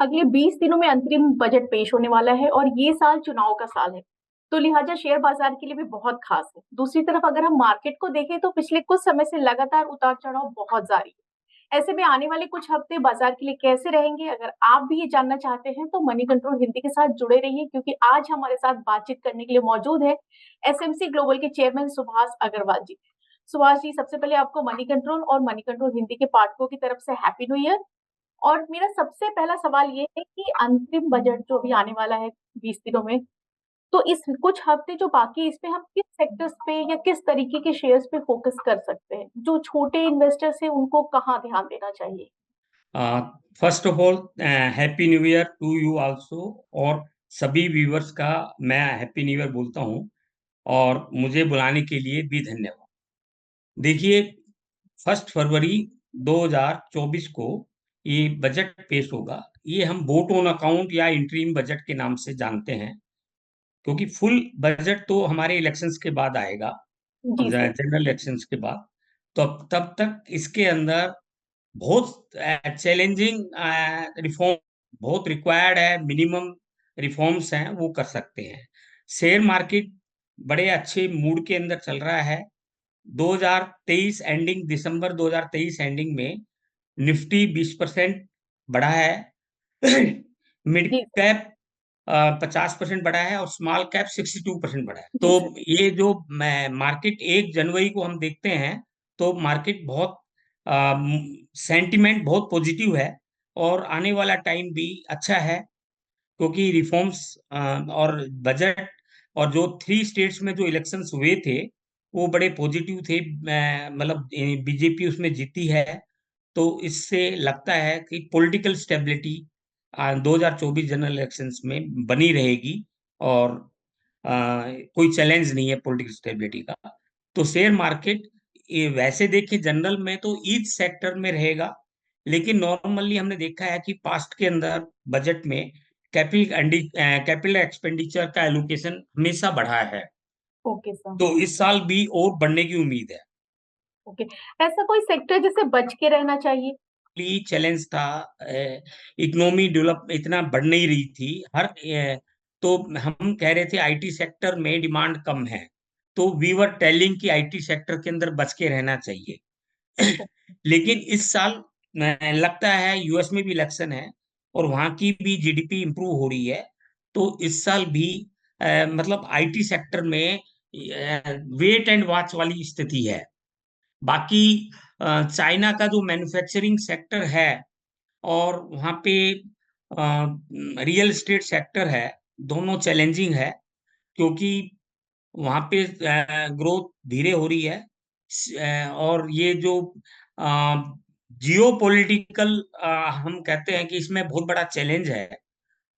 अगले 20 दिनों में अंतरिम बजट पेश होने वाला है और ये साल चुनाव का साल है। तो लिहाजा शेयर बाजार के लिए भी बहुत खास है। दूसरी तरफ अगर हम मार्केट को देखें तो पिछले कुछ समय से लगातार उतार चढ़ाव बहुत जारी है। ऐसे में आने वाले कुछ हफ्ते बाजार के लिए कैसे रहेंगे, अगर आप भी ये जानना चाहते हैं तो मनी कंट्रोल हिंदी के साथ जुड़े रहिए, क्योंकि आज हमारे साथ बातचीत करने के लिए मौजूद है एसएमसी ग्लोबल के चेयरमैन सुभाष अग्रवाल जी। सुभाष जी, सबसे पहले आपको मनी कंट्रोल और मनी कंट्रोल हिंदी के पाठकों की तरफ से हैप्पी न्यू ईयर। और मेरा सबसे पहला सवाल ये है कि अंतरिम बजट जो अभी आने वाला है 20 दिनों में, तो इस कुछ हफ्ते जो बाकी है, इसमें हम किस सेक्टर्स पे या किस तरीके के शेयर्स पे फोकस कर सकते हैं? जो छोटे इन्वेस्टर्स हैं उनको कहाँ ध्यान देना चाहिए? First of all, happy new year to you also. और सभी व्यूवर्स का मैं हैप्पी न्यू ईयर बोलता हूं, और मुझे बुलाने के लिए भी धन्यवाद। देखिए, 1 फरवरी 2024 को ये बजट पेश होगा। ये हम वोट ऑन अकाउंट या इंटरिम बजट के नाम से जानते हैं, क्योंकि फुल बजट तो हमारे इलेक्शंस के बाद आएगा, जी सर। जनरल इलेक्शंस के बाद। तो तब तक इसके अंदर बहुत चैलेंजिंग रिफॉर्म बहुत रिक्वायर्ड है, मिनिमम रिफॉर्म्स हैं वो कर सकते हैं। शेयर मार्केट बड़े अच्छे मूड के अंदर चल रहा है। 2023 एंडिंग, दिसंबर 2023 एंडिंग में निफ्टी 20% बढ़ा है। मिड जी सर। कैप 50% बढ़ा है, और स्मॉल कैप 62% बढ़ा है। तो जी सर। ये जो मार्केट 1 जनवरी को हम देखते हैं, तो मार्केट बहुत सेंटिमेंट बहुत पॉजिटिव है, और आने वाला टाइम भी अच्छा है, क्योंकि रिफॉर्म्स और बजट और जो 3 स्टेट्स में जो इलेक्शंस हुए थे वो बड़े पॉजिटिव थे। मतलब बीजेपी उसमें जीती है। तो इससे लगता है कि पॉलिटिकल स्टेबिलिटी 2024 जनरल इलेक्शंस में बनी रहेगी, और कोई चैलेंज नहीं है पॉलिटिकल स्टेबिलिटी का। तो शेयर मार्केट ये वैसे देखे जनरल में तो ईच सेक्टर में रहेगा, लेकिन नॉर्मली हमने देखा है कि पास्ट के अंदर बजट में कैपिटल एक्सपेंडिचर का एलोकेशन हमेशा बढ़ा है। Okay sir. तो इस साल भी और बढ़ने की उम्मीद है। ओके। ऐसा कोई सेक्टर जिसे बच के रहना चाहिए? चैलेंज था, इकोनॉमी डेवलप इतना बढ़ नहीं रही थी तो हम कह रहे थे आईटी सेक्टर में डिमांड कम है, तो वी वर टेलिंग कि आईटी सेक्टर के अंदर बच के रहना चाहिए। लेकिन इस साल लगता है यूएस में भी इलेक्शन है, और वहां की भी जीडीपी इंप्रूव हो रही है। तो इस साल भी मतलब आईटी सेक्टर में वेट एंड वॉच वाली स्थिति है। बाकी चाइना का जो मैन्युफैक्चरिंग सेक्टर है, और वहाँ पे रियल एस्टेट सेक्टर है, दोनों चैलेंजिंग है, क्योंकि वहाँ पे ग्रोथ धीरे हो रही है। और ये जो जियो पॉलिटिकल हम कहते हैं कि इसमें बहुत बड़ा चैलेंज है।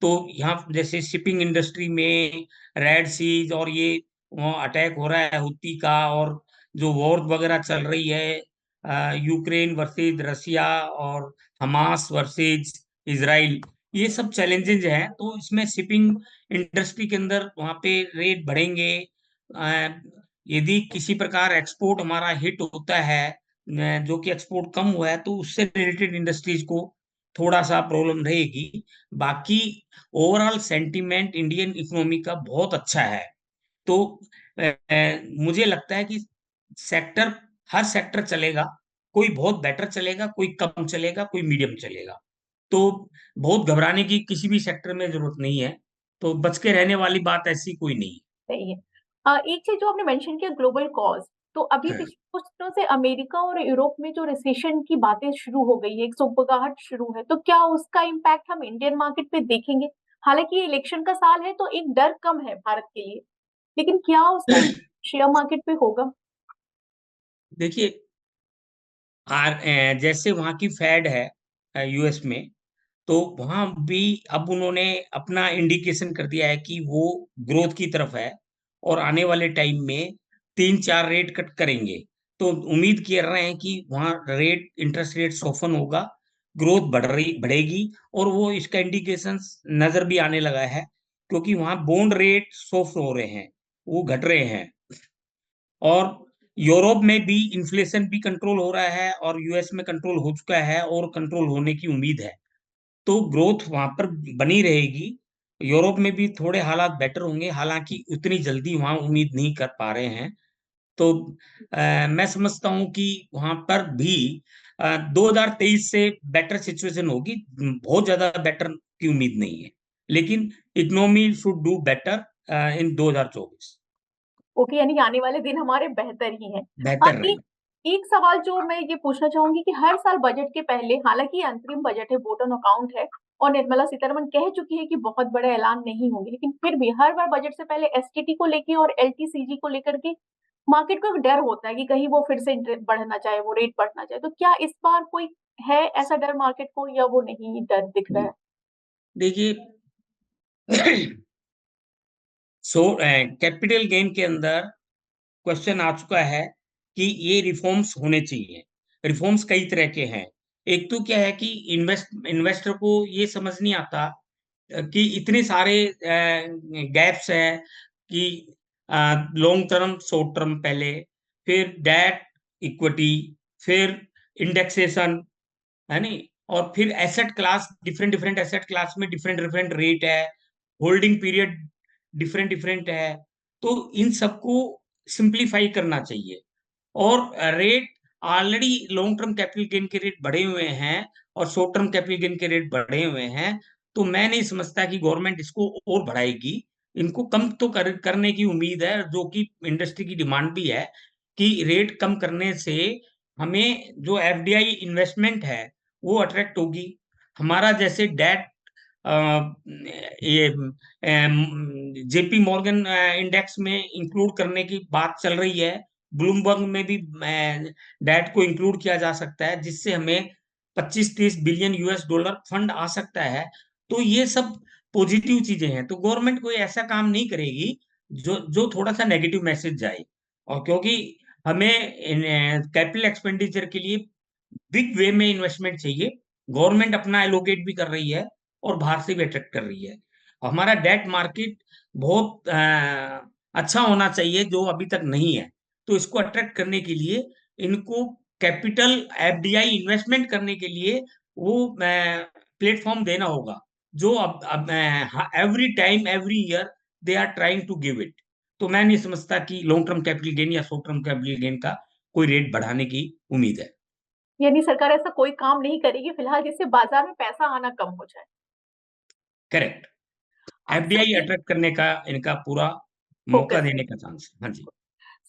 तो यहाँ जैसे शिपिंग इंडस्ट्री में रेड सीज और ये अटैक हो रहा है हुती का, और जो वॉर वगैरह चल रही है, यूक्रेन वर्सेज रसिया और हमास वर्सेज इजराइल, ये सब चैलेंजेस हैं। तो इसमें शिपिंग इंडस्ट्री के अंदर वहाँ पे रेट बढ़ेंगे। अ, यदि किसी प्रकार एक्सपोर्ट हमारा हिट होता है, जो कि एक्सपोर्ट कम हुआ है, तो उससे रिलेटेड इंडस्ट्रीज को थोड़ा सा प्रॉब्लम रहेगी। बाकी ओवरऑल सेंटीमेंट इंडियन इकोनॉमी का बहुत अच्छा है। तो मुझे लगता है कि सेक्टर हर सेक्टर चलेगा। कोई बहुत बेटर चलेगा, कोई कम चलेगा, कोई मीडियम चलेगा। तो बहुत घबराने की किसी भी सेक्टर में जरूरत नहीं है। तो बच के रहने वाली बात ऐसी कोई नहीं सही है। एक चीज जो आपने मेंशन किया, ग्लोबल कॉज। तो अभी है। पिछले कुछ दिनों से अमेरिका और यूरोप में जो रिसेशन की बातें शुरू हो गई है, एक सुगबुगाहट शुरू है, तो क्या उसका इम्पैक्ट हम इंडियन मार्केट पे देखेंगे? हालांकि ये इलेक्शन का साल है तो एक डर कम है भारत के लिए, लेकिन क्या उसका इम्पैक्ट शेयर मार्केट पे होगा? देखिए, जैसे वहाँ की फेड है यूएस में, तो वहां भी अब उन्होंने अपना इंडिकेशन कर दिया है कि वो ग्रोथ की तरफ है, और आने वाले टाइम में 3-4 रेट कट करेंगे। तो उम्मीद कर रहे हैं कि वहाँ रेट इंटरेस्ट रेट सोफन होगा, ग्रोथ बढ़ेगी। और वो इसका इंडिकेशन नजर भी आने लगा है, क्योंकि वहाँ बॉन्ड रेट सॉफ्ट हो रहे हैं, वो घट रहे हैं। और यूरोप में भी इन्फ्लेशन भी कंट्रोल हो रहा है, और यूएस में कंट्रोल हो चुका है, और कंट्रोल होने की उम्मीद है। तो ग्रोथ वहां पर बनी रहेगी। यूरोप में भी थोड़े हालात बेटर होंगे, हालांकि उतनी जल्दी वहां उम्मीद नहीं कर पा रहे हैं। तो मैं समझता हूं कि वहां पर भी 2023 से बेटर सिचुएशन होगी। बहुत ज्यादा बेटर की उम्मीद नहीं है, लेकिन economy should do better in 2024। Okay, यानी आने वाले दिन हमारे बेहतर ही हैं। हाँ, बेहतर रहे। एक एक सवाल जो मैं ये पूछना चाहूंगी कि हर साल बजट के पहले, हालांकि ये अंतरिम बजट है, वोट ऑन अकाउंट है, और निर्मला सीतारमण कह चुकी है कि बहुत बड़े ऐलान नहीं होंगे, लेकिन फिर भी हर बार बजट से पहले एसटीटी को लेके और एलटीसीजी को लेकर के मार्केट को एक डर होता है कि कहीं वो फिर से इंटरेस्ट बढ़ना चाहे, वो रेट बढ़ना चाहे। तो क्या इस बार कोई है ऐसा डर मार्केट को, या वो नहीं डर दिख रहा है? देखिए, कैपिटल गेन के अंदर क्वेश्चन आ चुका है कि ये रिफॉर्म्स होने चाहिए। रिफॉर्म्स कई तरह के हैं। एक तो क्या है कि इन्वेस्टर को ये समझ नहीं आता कि इतने सारे गैप्स हैं कि लॉन्ग टर्म, शॉर्ट टर्म पहले, फिर डेट इक्विटी, फिर इंडेक्सेशन, है नहीं, और फिर asset class, different different asset class में डिफरेंट डिफरेंट रेट है, होल्डिंग पीरियड डिफरेंट डिफरेंट है। तो इन सबको सिंप्लीफाई करना चाहिए। और rate, already long term capital gain के रेट बढ़े हुए हैं और शॉर्ट टर्म कैपिटल गेन के रेट बढ़े हुए हैं। तो मैं नहीं समझता कि गवर्नमेंट इसको और बढ़ाएगी। इनको कम तो करने की उम्मीद है, जो कि इंडस्ट्री की डिमांड भी है कि रेट कम करने से हमें जो एफडीआई इन्वेस्टमेंट है वो अट्रैक्ट होगी। हमारा जैसे डेट, ये जेपी मॉर्गन इंडेक्स में इंक्लूड करने की बात चल रही है। ब्लूमबर्ग में भी डेट को इंक्लूड किया जा सकता है, जिससे हमें 25-30 बिलियन यूएस डॉलर फंड आ सकता है। तो ये सब पॉजिटिव चीजें हैं। तो गवर्नमेंट कोई ऐसा काम नहीं करेगी जो जो थोड़ा सा नेगेटिव मैसेज जाए। और क्योंकि हमें कैपिटल एक्सपेंडिचर के लिए बिग वे में इन्वेस्टमेंट चाहिए, गवर्नमेंट अपना एलोकेट भी कर रही है और बाहर से भी अट्रैक्ट कर रही है। हमारा डेट मार्केट बहुत अच्छा होना चाहिए, जो अभी तक नहीं है। तो इसको अट्रैक्ट करने के लिए इनको कैपिटल एफडीआई इन्वेस्टमेंट करने के लिए वो प्लेटफॉर्म देना होगा, जो अब every time every year they are trying to give it. तो मैं नहीं समझता कि लॉन्ग टर्म कैपिटल गेन या शॉर्ट टर्म कैपिटल गेन का कोई रेट बढ़ाने की उम्मीद है। यानी सरकार ऐसा कोई काम नहीं करेगी फिलहाल जिससे बाजार में पैसा आना कम हो जाए। करेक्ट। सर एफडीआई एक अट्रैक्ट करने का इनका पूरा मौका फोकस है। देने का चांस है। हाँ जी।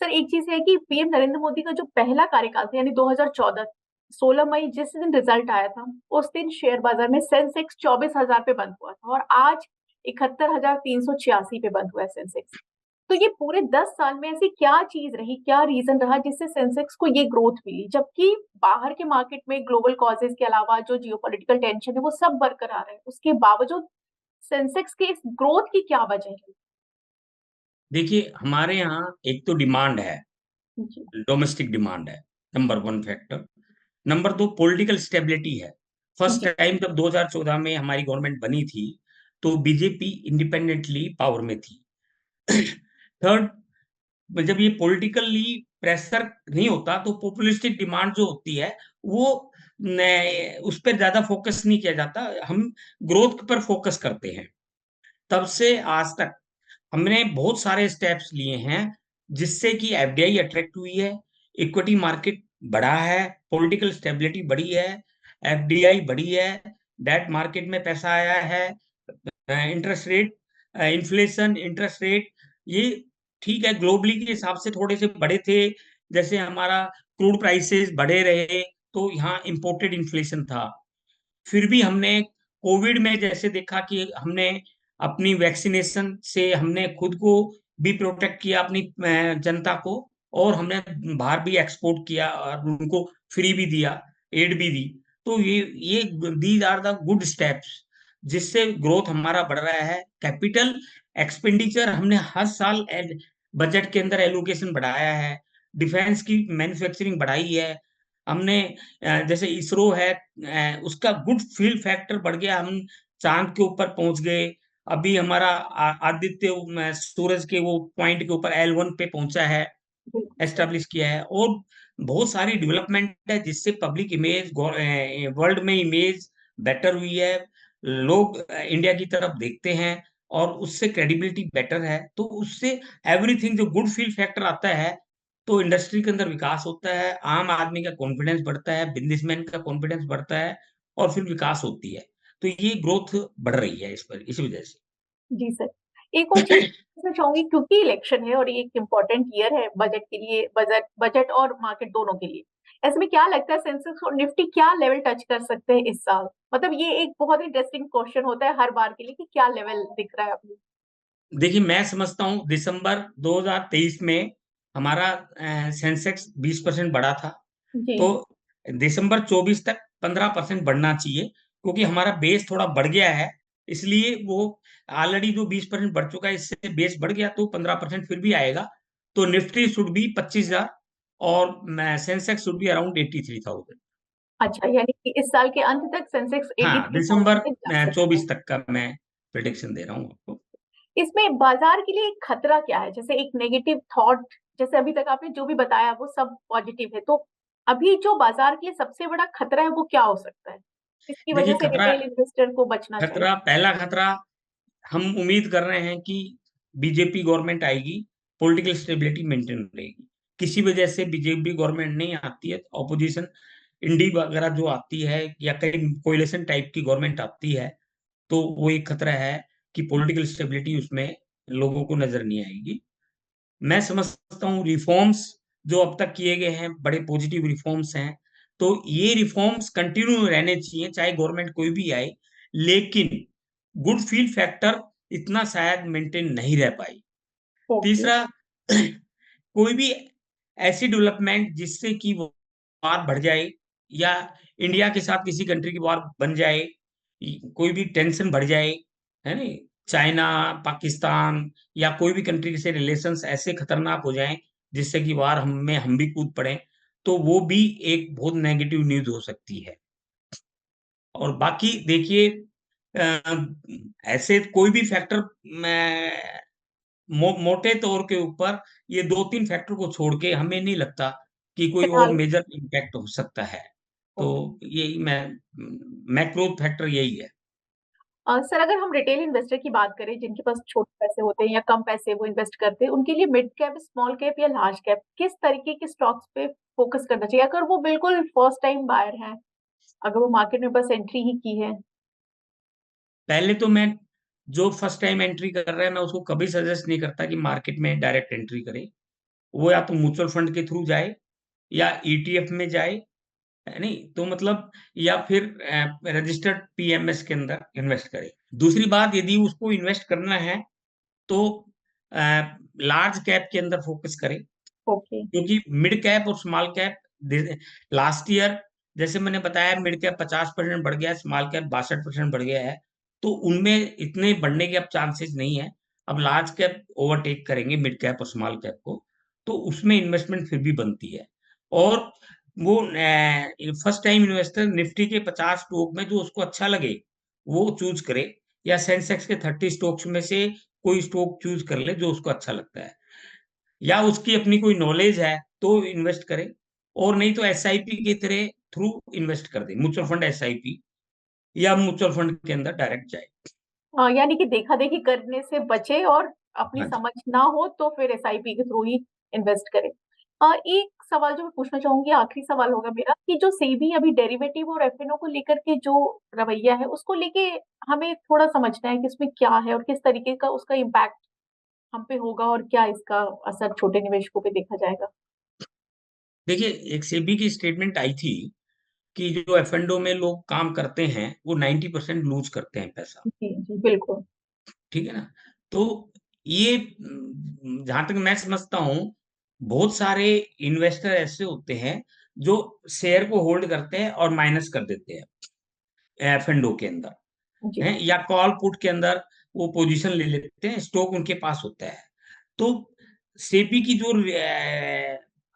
सर एक चीज है कि पीएम नरेंद्र मोदी का जो पहला कार्यकाल था, यानी 2014, 16 मई जिस दिन रिजल्ट आया था, उस दिन शेयर बाजार में सेंसेक्स 24,000 पे बंद हुआ था, और आज 71,386 पे बंद हुआ है सेंसेक्स। तो ये पूरे 10 साल में ऐसी क्या चीज रही, क्या रीजन रहा जिससे सेंसेक्स को ये ग्रोथ मिली, जबकि बाहर के मार्केट में ग्लोबल कॉजेज के अलावा जो जियोपॉलिटिकल टेंशन है वो सब बरकरार है, उसके बावजूद सेंसेक्स के इस ग्रोथ की क्या वजह है? देखिए, हमारे यहाँ एक तो डिमांड है, जी। डोमेस्टिक डिमांड है, नंबर वन फैक्टर। नंबर दो, पॉलिटिकल स्टेबिलिटी है। फर्स्ट जी। टाइम जब 2014 में हमारी गवर्नमेंट बनी थी, तो बीजेपी इंडिपेंडेंटली पावर में थी। थर्ड, जब ये पॉलिटिकली प्रेशर नहीं होता, तो पॉपुलिस्टिक डिमांड जो होती है वो उस पर ज्यादा फोकस नहीं किया जाता। हम ग्रोथ पर फोकस करते हैं। तब से आज तक हमने बहुत सारे स्टेप्स लिए हैं, जिससे कि एफडीआई अट्रैक्ट हुई है, इक्विटी मार्केट बढ़ा है, पॉलिटिकल स्टेबिलिटी बढ़ी है, एफडीआई बढ़ी है, डेट मार्केट में पैसा आया है, interest rate, inflation, interest rate, ये ठीक है, ग्लोबली के हिसाब से थोड़े से बड़े थे। जैसे हमारा क्रूड प्राइसेस बढ़े रहे, तो यहाँ इंपोर्टेड इन्फ्लेशन था। फिर भी हमने कोविड में जैसे देखा कि हमने अपनी वैक्सीनेशन से हमने खुद को भी प्रोटेक्ट किया, अपनी जनता को, और हमने बाहर भी एक्सपोर्ट किया और उनको फ्री भी दिया, एड भी दी। तो ये these are the good steps, जिससे ग्रोथ हमारा बढ़ रहा है। कैपिटल एक्सपेंडिचर हमने हर साल बजट के अंदर एलोकेशन बढ़ाया है, डिफेंस की मैन्युफैक्चरिंग बढ़ाई है हमने। जैसे इसरो है, उसका गुड फील फैक्टर बढ़ गया, हम चांद के ऊपर पहुंच गए। अभी हमारा आदित्य सूरज के वो पॉइंट के ऊपर L1 पे पहुंचा है, बिल्कुल सर। एस्टेब्लिश किया है। और बहुत सारी डेवलपमेंट है, जिससे पब्लिक इमेज, वर्ल्ड में इमेज बेटर हुई है। लोग इंडिया की तरफ देखते हैं और उससे क्रेडिबिलिटी बेटर है, तो उससे एवरीथिंग जो गुड फील फैक्टर आता है, तो इंडस्ट्री के अंदर विकास होता है, आम आदमी का कॉन्फिडेंस बढ़ता है, बिजनेसमैन का कॉन्फिडेंस बढ़ता है, और फिर विकास होती है। तो ये ग्रोथ बढ़ रही है इस पर, इसी वजह से। जी सर। एक और चीज़ पूछना चाहूँगी, क्योंकि इलेक्शन है और ये एक इम्पोर्टेंट ईयर है बजट के लिए, बजट बजट और मार्केट दोनों के लिए। ऐसे में क्या लगता है, सेंसेक्स और निफ्टी क्या लेवल टच कर सकते हैं इस साल? मतलब ये एक बहुत इंटरेस्टिंग क्वेश्चन होता है हर बार के लिए कि क्या लेवल दिख रहा है अभी? देखिए, मैं समझता हूँ दिसंबर 2023 में हमारा सेंसेक्स 20% बढ़ा था। जी। तो दिसंबर 24 तक 15% बढ़ना चाहिए, क्योंकि हमारा बेस थोड़ा बढ़ गया है। इसलिए वो ऑलरेडी जो 20% बढ़ चुका है, इससे बेस बढ़ गया तो 15% फिर भी आएगा। तो निफ्टी शुड बी 25,000 और सेंसेक्स शुड बी अराउंड 83,000। अच्छा, यानी कि इस साल के अंत तक सेंसेक्स हाँ, 83,000 दिसंबर तक जा सकता है। 24 तक का मैं प्रिडिक्शन दे रहा हूँ आपको। इसमें बाजार के लिए एक खतरा क्या है? जैसे एक नेगेटिव थॉट, जैसे अभी तक आपने जो भी बताया वो सब पॉजिटिव है, तो अभी जो बाजार के लिए सबसे बड़ा खतरा है वो क्या हो सकता है? इसकी देखिए, वजह से खतरा रिटेल इन्वेस्टर को बचना चाहिए। खतरा पहला खतरा, हम उम्मीद कर रहे हैं कि बीजेपी गवर्नमेंट आएगी, पॉलिटिकल स्टेबिलिटी मेंटेन रहेगी। किसी वजह से बीजेपी गवर्नमेंट नहीं आती है, ऑपोजिशन इंडी वगैरह जो आती है, या कहीं कोalition टाइप की गवर्नमेंट आती है, तो वो एक खतरा है कि पॉलिटिकल स्टेबिलिटी उसमें लोगों को नजर नहीं आएगी। मैं समझता हूँ रिफॉर्म्स जो अब तक किए गए हैं बड़े पॉजिटिव रिफॉर्म्स हैं, तो ये रिफॉर्म्स कंटिन्यू रहने चाहिए चाहे गवर्नमेंट कोई भी आए। लेकिन गुड फील फैक्टर इतना शायद मेंटेन नहीं रह पाई। ओके। तीसरा, कोई भी ऐसी डेवलपमेंट जिससे कि वार बढ़ जाए, या इंडिया के साथ किसी कंट्री की वार बन जाए, कोई भी टेंशन बढ़ जाए, है ना, चाइना, पाकिस्तान, या कोई भी कंट्री से रिलेशंस ऐसे खतरनाक हो जाएं जिससे कि वार हम भी कूद पड़े, तो वो भी एक बहुत नेगेटिव न्यूज हो सकती है। और बाकी देखिए, ऐसे कोई भी फैक्टर, मोटे तौर के ऊपर ये 2-3 फैक्टर को छोड़ के हमें नहीं लगता कि कोई और फिलहाल। मेजर इम्पैक्ट हो सकता है। तो ओके। यही मैं मैक्रो फैक्टर यही है। सर, अगर हम रिटेल इन्वेस्टर की बात करें जिनके पास छोटे पैसे होते हैं या कम पैसे वो इन्वेस्ट करते हैं, उनके लिए मिड कैप, स्मॉल कैप या लार्ज कैप किस तरीके के स्टॉक्स पे फोकस करना चाहिए अगर वो बिल्कुल फर्स्ट टाइम बायर हैं, अगर वो मार्केट में बस एंट्री ही की है? पहले तो मैं, जो फर्स्ट टाइम एंट्री कर रहा है, मैं उसको कभी सजेस्ट नहीं करता कि मार्केट में डायरेक्ट एंट्री करे। वो या तो म्यूचुअल फंड के थ्रू जाए, या ईटीएफ में जाए, है नहीं, तो मतलब, या फिर रजिस्टर्ड पीएमएस के अंदर इन्वेस्ट करे। दूसरी बात, यदि उसको इन्वेस्ट करना है तो लार्ज कैप के अंदर फोकस करें, ओके। क्योंकि मिड कैप और स्मॉल कैप, लास्ट ईयर जैसे मैंने बताया, मिड कैप 50% बढ़ गया है, स्मॉल कैप 62% बढ़ गया है। तो उनमें इतने बढ़ने के अब चांसेस नहीं है। अब लार्ज कैप ओवरटेक करेंगे मिड कैप और स्मॉल कैप को, तो उसमें इन्वेस्टमेंट फिर भी बनती है। और वो फर्स्ट टाइम इन्वेस्टर निफ्टी के 50 स्टॉक में जो उसको अच्छा लगे वो चूज करे, या सेंसेक्स के 30 स्टॉक्स में से कोई स्टॉक चूज कर ले जो उसको अच्छा लगता है, या उसकी अपनी कोई नॉलेज है तो इन्वेस्ट करे, और नहीं तो एसआईपी के तरह थ्रू इन्वेस्ट कर दे, म्यूचुअल फंड एसआईपी, या म्यूचुअल फंड के अंदर डायरेक्ट जाए। यानी कि देखा देखी करने से बचे और अपनी हाँ जी। समझ ना हो तो फिर एसआईपी के थ्रू ही इन्वेस्ट करें। एक सवाल जो मैं पूछना चाहूंगी, आखिरी सवाल होगा मेरा, कि जो सेबी अभी डेरिवेटिव और एफएनओ को लेकर के जो रवैया है उसको लेके हमें थोड़ा समझना है कि उसमें क्या है और किस तरीके का उसका इम्पैक्ट हम पे होगा और क्या इसका असर छोटे निवेशकों पे देखा जाएगा। देखिए, एक सेबी की स्टेटमेंट आई थी कि जो एफ में लोग काम करते हैं वो 90% लूज करते हैं पैसा। जी जी बिल्कुल। ठीक है ना। तो ये, जहां तक मैं समझता हूँ, बहुत सारे इन्वेस्टर ऐसे होते हैं जो शेयर को होल्ड करते हैं और माइनस कर देते हैं एफ के अंदर, जी हैं, या कॉल पुट के अंदर वो पोजीशन ले लेते हैं, स्टॉक उनके पास होता है। तो सेबी की जो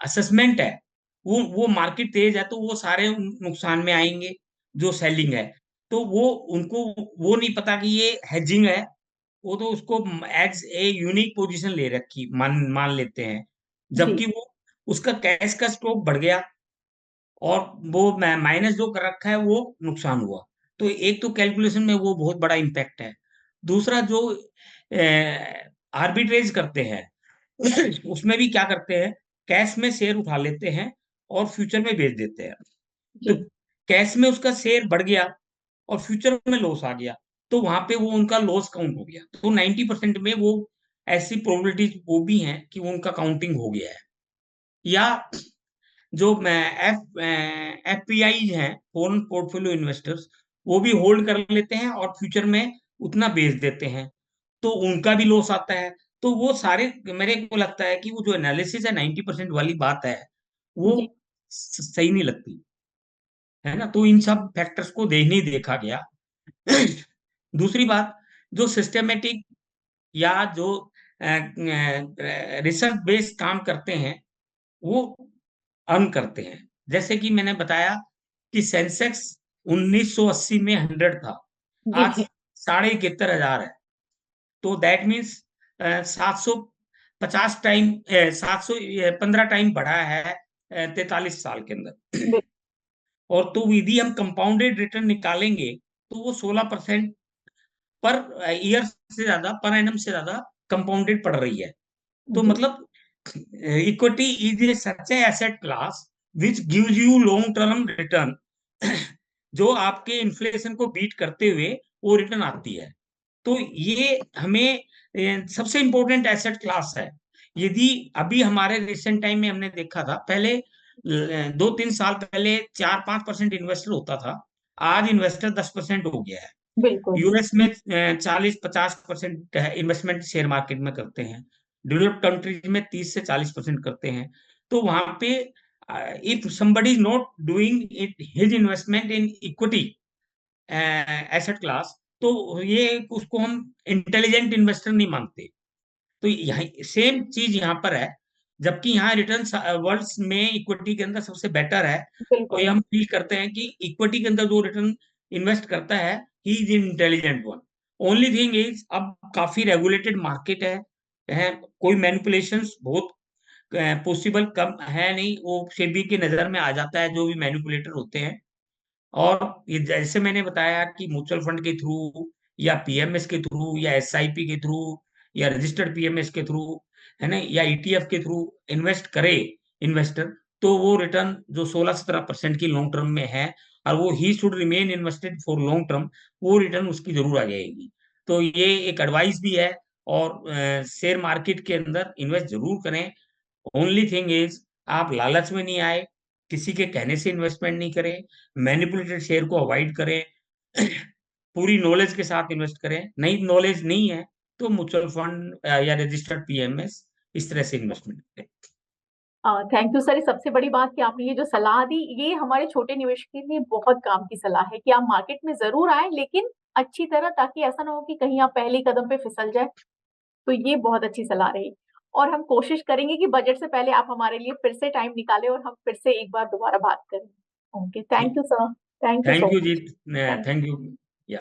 असेसमेंट है, वो मार्केट तेज है तो वो सारे नुकसान में आएंगे जो सेलिंग है। तो वो, उनको वो नहीं पता कि ये हेजिंग है, वो तो उसको एज ए यूनिक पोजीशन ले रखी मान मान लेते हैं। जी। जबकि वो, उसका कैश का स्टॉक बढ़ गया, और वो माइनस जो कर रखा है वो नुकसान हुआ। तो एक तो कैलकुलेशन में वो बहुत बड़ा इम्पैक्ट है। दूसरा जो आर्बिट्रेज करते हैं उसमें भी क्या करते हैं, कैश में शेयर उठा लेते हैं और फ्यूचर में बेच देते हैं। तो जी कैश में उसका शेयर बढ़ गया और फ्यूचर में लॉस आ गया, तो वहां पे वो उनका लॉस काउंट हो गया। तो 90% में वो ऐसी प्रोबेबिलिटी वो भी हैं कि वो उनका काउंटिंग हो गया है। या जो एफ एफपीआई हैं, फॉरेन पोर्टफोलियो इन्वेस्टर्स, वो भी होल्ड कर लेते हैं और फ्यूचर में उतना बेच देते हैं, तो उनका भी लॉस आता है। तो वो सारे, मेरे को लगता है कि वो जो एनालिसिस है 90% वाली बात है, वो जी सही नहीं लगती है ना। तो इन सब फैक्टर्स को नहीं देखा गया। दूसरी बात, जो सिस्टमेटिक या जो रिसर्च बेस्ड काम करते हैं, वो अर्न करते हैं। जैसे कि मैंने बताया कि सेंसेक्स 1980 में 100 था, आज जी 71,500 है। तो दैट मीन्स 750 टाइम, 715 टाइम बढ़ा है 43 साल के अंदर। बिल्कुल और तो यदि हम कंपाउंडेड रिटर्न निकालेंगे तो वो 16% पर ईयर से ज्यादा, पर एनम से ज्यादा कंपाउंडेड पड़ रही है। तो जी मतलब equity is a such A asset class which gives you long term return, जो आपके इन्फ्लेशन को बीट करते हुए वो रिटर्न आती है। तो ये हमें सबसे इंपॉर्टेंट एसेट क्लास है। यदि अभी हमारे रिसेंट टाइम में हमने देखा था, पहले 2-3 साल पहले 4-5% इन्वेस्टर होता था, आज इन्वेस्टर 10% हो गया है। बिल्कुल यूएस में 40-50% इन्वेस्टमेंट शेयर मार्केट में करते हैं, डेवलप्ड कंट्रीज में 30 से 40% करते हैं। तो वहां पे if somebody is not doing it his investment in equity asset class, तो ये उसको हम इंटेलिजेंट इन्वेस्टर नहीं मानते। तो यहाँ सेम चीज यहाँ पर है, जबकि यहाँ रिटर्न वर्ल्ड में इक्विटी के अंदर सबसे बेटर है। और ये बिल्कुल हम फील करते हैं कि इक्विटी के अंदर जो रिटर्न इन्वेस्ट करता है, he is intelligent one. Only thing is, अब काफी रेगुलेटेड मार्केट है, कोई मैनिपुलेशंस बहुत पॉसिबल कम है नहीं, वो सेबी की नजर में आ जाता है जो भी मैनिपुलेटर होते हैं। और ये जैसे मैंने बताया कि म्यूचुअल फंड के थ्रू या पीएमएस के थ्रू या एसआईपी के थ्रू या रजिस्टर्ड पीएमएस के थ्रू, है ना, या ईटीएफ के थ्रू इन्वेस्ट करे इन्वेस्टर, तो वो रिटर्न जो 16-17% की लॉन्ग टर्म में है, और वो he should remain invested for long term, वो रिटर्न उसकी जरूर आ जाएगी। तो ये एक एडवाइस भी है। और शेयर मार्केट के अंदर इन्वेस्ट जरूर करें। ओनली थिंग इज, आप लालच में नहीं आए, किसी के कहने से इन्वेस्टमेंट नहीं करें, मैनिपुलेटेड शेयर को अवॉइड करें, पूरी नॉलेज के साथ इन्वेस्ट करें। नई नॉलेज नहीं है तो म्यूचुअल फंड या रजिस्टर्ड पीएमएस, इस तरह से इन्वेस्टमेंट करें। Thank you sir. सबसे बड़ी बात कि आपने ये जो सलाह दी, ये हमारे छोटे निवेश के लिए बहुत काम की सलाह है कि आप मार्केट में जरूर आए, लेकिन अच्छी तरह, ताकि ऐसा ना हो कि कहीं आप पहले ही कदम पे फिसल जाए। तो ये बहुत अच्छी सलाह रही। और हम कोशिश करेंगे कि बजट से पहले आप हमारे लिए फिर से टाइम निकालें और हम फिर से एक बार दोबारा बात करें। Okay, thank you sir. Thank you thank so you जी, मच। Thank thank you. या